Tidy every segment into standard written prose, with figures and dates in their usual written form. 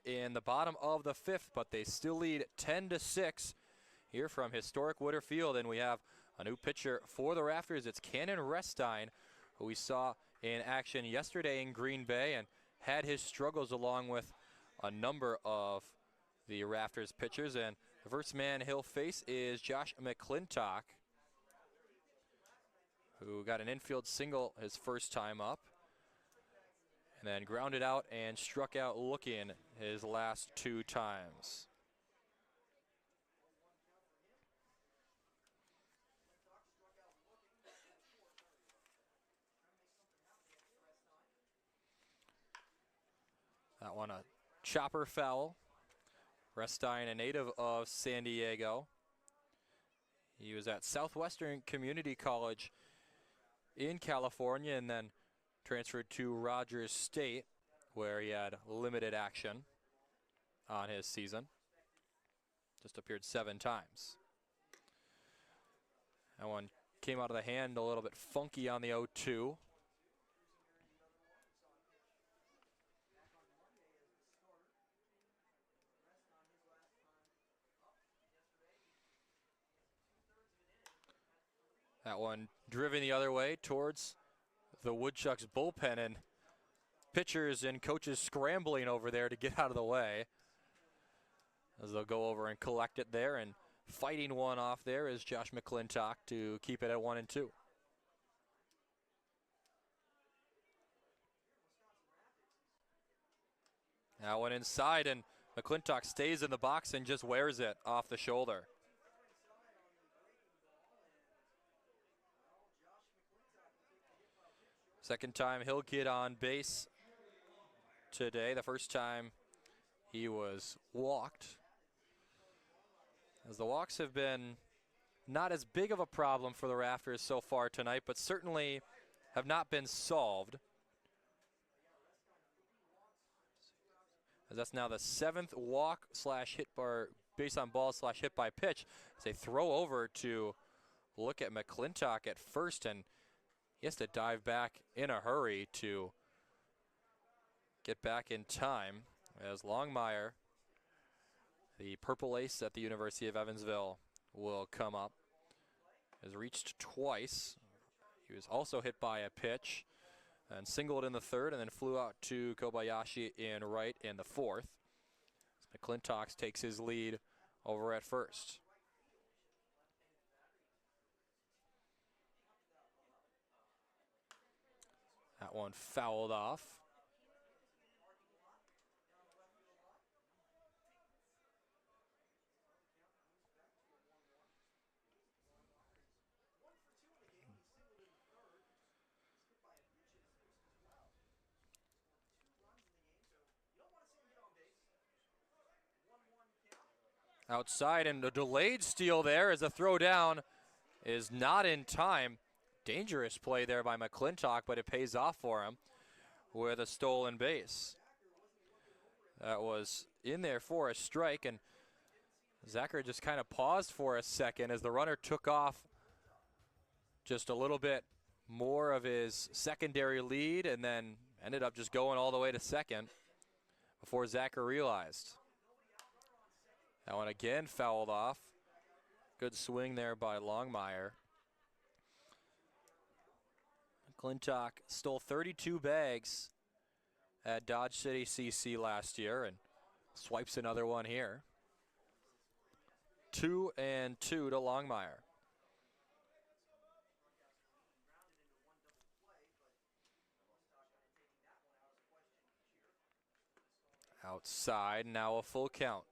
in the bottom of the 5th, but they still lead 10-6 here from historic Witter Field. And we have a new pitcher for the Rafters. It's Cannon Restine, who we saw in action yesterday in Green Bay and had his struggles along with a number of the Rafters pitchers. And the first man he'll face is Josh McClintock, who got an infield single his first time up, and then grounded out and struck out looking his last 2 times. That one a chopper foul. Restine, a native of San Diego. He was at Southwestern Community College in California and then transferred to Rogers State, where he had limited action on his season. Just appeared 7 times. That one came out of the hand a little bit funky on the 0-2. That one driven the other way towards the Woodchucks bullpen, and pitchers and coaches scrambling over there to get out of the way as they'll go over and collect it there, and fighting one off there is Josh McClintock to keep it at 1-2. That one inside, and McClintock stays in the box and just wears it off the shoulder. Second time he'll get on base today. The first time he was walked. As the walks have been not as big of a problem for the Rafters so far tonight, but certainly have not been solved. As that's now the 7th walk / hit by base on ball / hit by pitch. As they throw over to look at McClintock at first, and he has to dive back in a hurry to get back in time, as Longmire, the purple ace at the University of Evansville, will come up. Has reached twice. He was also hit by a pitch and singled in the 3rd, and then flew out to Kobayashi in right in the 4th. McClintock takes his lead over at first. That one fouled off. Outside, and a delayed steal there as a throw down is not in time. Dangerous play there by McClintock, but it pays off for him with a stolen base. That was in there for a strike, and Zacher just kind of paused for a second as the runner took off just a little bit more of his secondary lead, and then ended up just going all the way to second before Zacher realized. That one again fouled off. Good swing there by Longmire. McClintock stole 32 bags at Dodge City CC last year and swipes another one here. 2-2 to Longmire. Outside, now a full count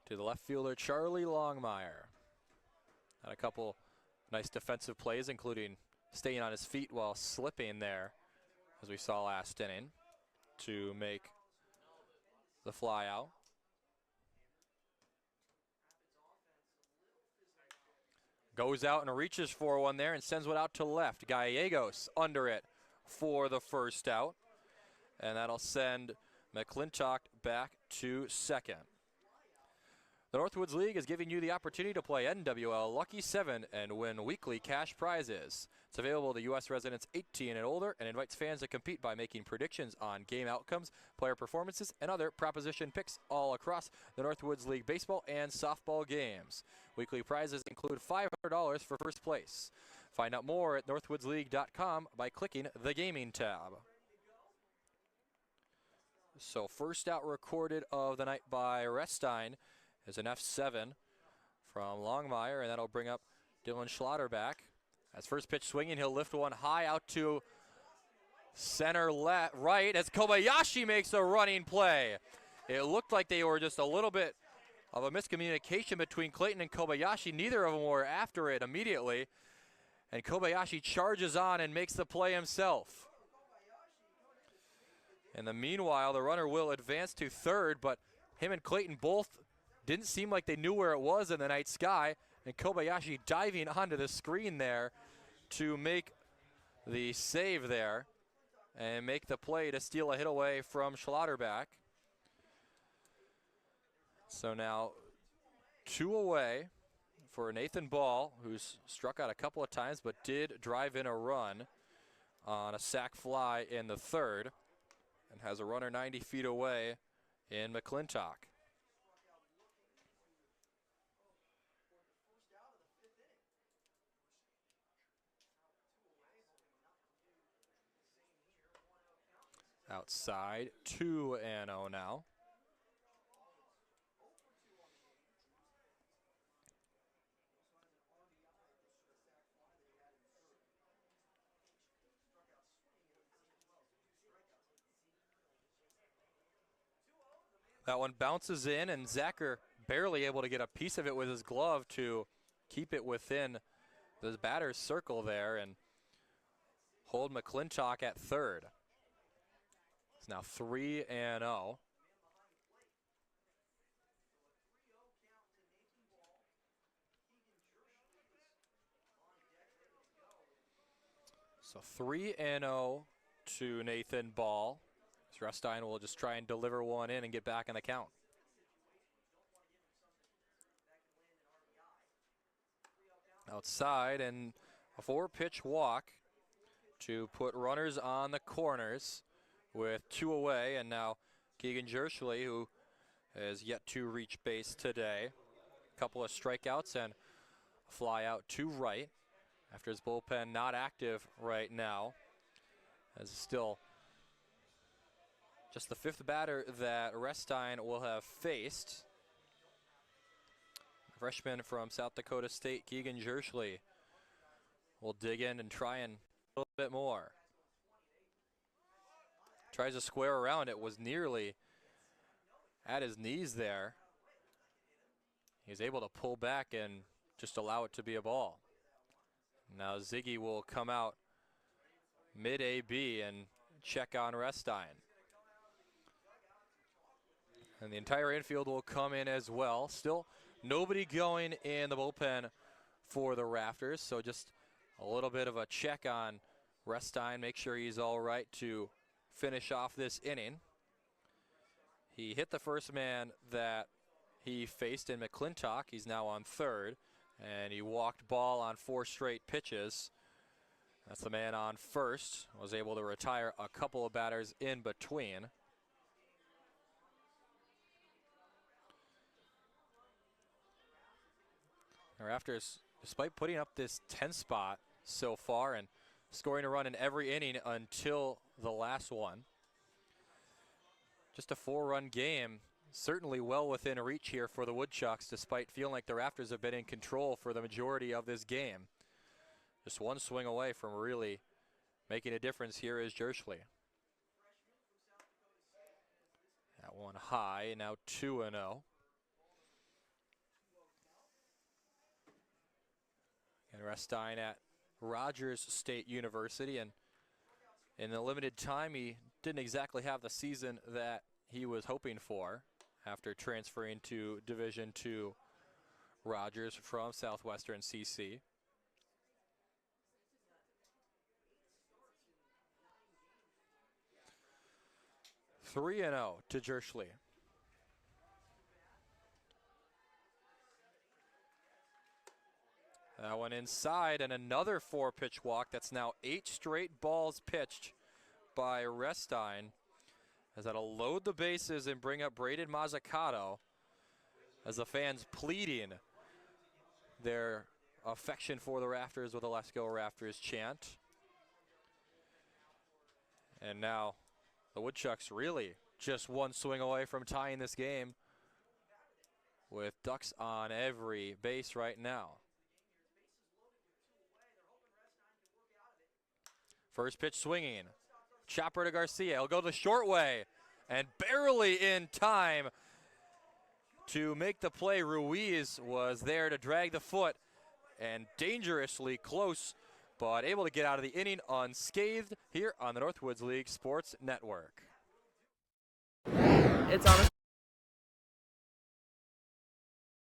to the left fielder, Charlie Longmire. Had a couple nice defensive plays, including staying on his feet while slipping there, as we saw last inning, to make the fly out. Goes out and reaches for one there and sends one out to left. Gallegos under it for the first out. And that'll send McClintock back to second. The Northwoods League is giving you the opportunity to play NWL Lucky 7 and win weekly cash prizes. It's available to U.S. residents 18 and older and invites fans to compete by making predictions on game outcomes, player performances, and other proposition picks all across the Northwoods League baseball and softball games. Weekly prizes include $500 for first place. Find out more at northwoodsleague.com by clicking the Gaming tab. So first out recorded of the night by Restine is an F7 from Longmire, and that'll bring up Dylan Schlotterback. As first pitch swinging, he'll lift one high out to center right as Kobayashi makes a running play. It looked like they were just a little bit of a miscommunication between Clayton and Kobayashi. Neither of them were after it immediately, and Kobayashi charges on and makes the play himself. In the meanwhile, the runner will advance to third, but him and Clayton both didn't seem like they knew where it was in the night sky, and Kobayashi diving onto the screen there to make the save there and make the play to steal a hit away from Schlotterback. So now 2 away for Nathan Ball, who's struck out a couple of times but did drive in a run on a sac fly in the third and has a runner 90 feet away in McClintock. Outside, 2-0 now. That one bounces in, and Zacher barely able to get a piece of it with his glove to keep it within the batter's circle there and hold McClintock at third. It's now 3-0. So 3-0 to Nathan Ball. Restine will just try and deliver one in and get back in the count. Outside, and a 4-pitch walk to put runners on the corners with 2 away, and now Keegan Jerschley, who has yet to reach base today. A couple of strikeouts and a fly out to right after his bullpen not active right now, as still just the 5th batter that Restine will have faced. Freshman from South Dakota State, Keegan Jerschley, will dig in and try and a little bit more. Tries to square around it, was nearly at his knees there. He's able to pull back and just allow it to be a ball. Now Ziggy will come out mid-AB and check on Restine. And the entire infield will come in as well. Still nobody going in the bullpen for the Rafters, so just a little bit of a check on Restine, make sure he's all right to finish off this inning. He hit the first man that he faced in McClintock. He's now on third, and he walked Ball on 4 straight pitches. That's the man on first. Was able to retire a couple of batters in between. The Rafters, despite putting up this 10 spot so far and scoring a run in every inning until the last one, just a 4-run game, certainly well within reach here for the Woodchucks, despite feeling like the Rafters have been in control for the majority of this game. Just one swing away from really making a difference here is Jerschley. That one high, now 2-0. And Restine at Rogers State University, and in the limited time he didn't exactly have the season that he was hoping for after transferring to Division II Rogers from Southwestern CC. (3-0) to Jerschley. That one inside, and another 4-pitch walk. That's now 8 straight balls pitched by Restine, as that'll load the bases and bring up Braden Mazzucato, as the fans pleading their affection for the Rafters with a Let's Go Rafters chant. And now the Woodchucks really just one swing away from tying this game, with Ducks on every base right now. First pitch swinging. Chopper to Garcia. He'll go the short way and barely in time to make the play. Ruiz was there to drag the foot and dangerously close, but able to get out of the inning unscathed here on the Northwoods League Sports Network. It's honestly